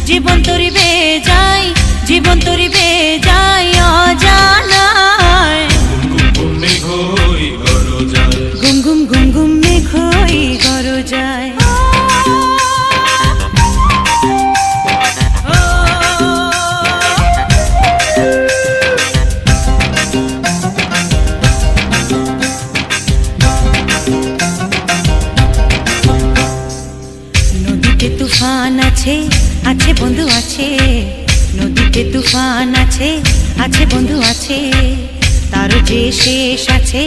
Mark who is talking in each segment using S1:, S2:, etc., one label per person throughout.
S1: জীবন তরিবে যায়, জীবন তরিবে যায় অজানায়। ঘুম ঘুম ঘুম ঘুম মেঘ হই গরজায়। নদীতে তুফান আছে, আছে বন্ধু আছে। নদীতে তুফান আছে, আছে বন্ধু আছে। তার যে শেষ আছে,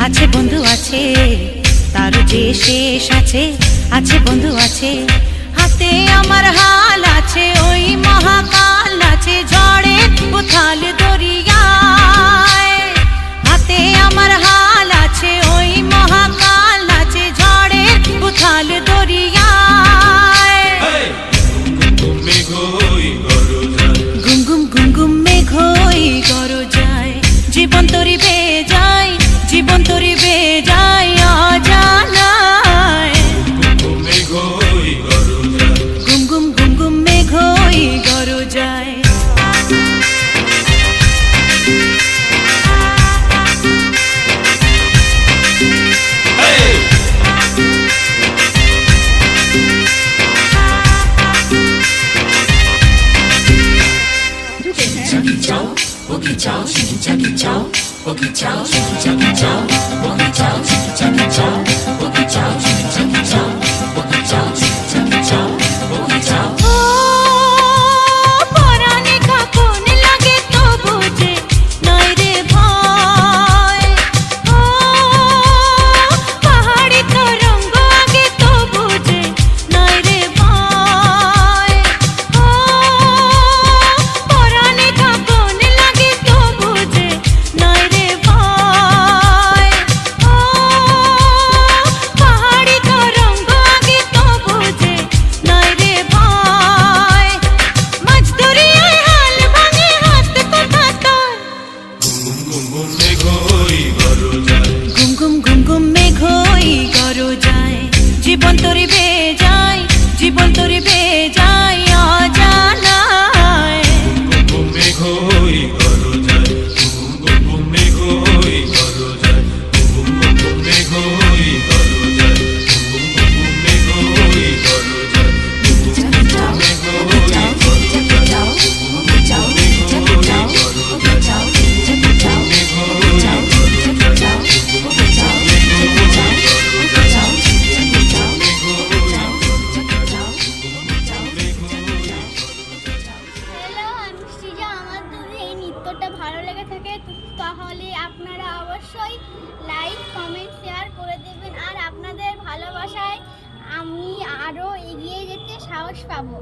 S1: আছে বন্ধু আছে। তার যে শেষ আছে, আছে বন্ধু আছে। হাতে আমার হাল আছে, ওই মহাকাল আছে ঝড়ে উথাল দরিয়ায়। হাতে আমার হাল আছে, ওই মহাকাল আছে ঝড়ে উথাল দরিয়ায়। ঘুম ঘুম ঘুম ঘুম মেঘ হই গরজায়। জীবন তরিবে যায়, জীবন তরিবে যায় অজানায়। ঘুম ঘুম ঘুম ঘুম মেঘ হই গরজায়। জীবন তরিবে যায়, জীবন তরিবে যায় অজানায়।
S2: ভালো লেগে থাকে তাহলে আপনারা অবশ্যই লাইক কমেন্ট শেয়ার করে দেবেন। আর আপনাদের ভালোবাসায় আমি আরও এগিয়ে যেতে সাহস পাবো।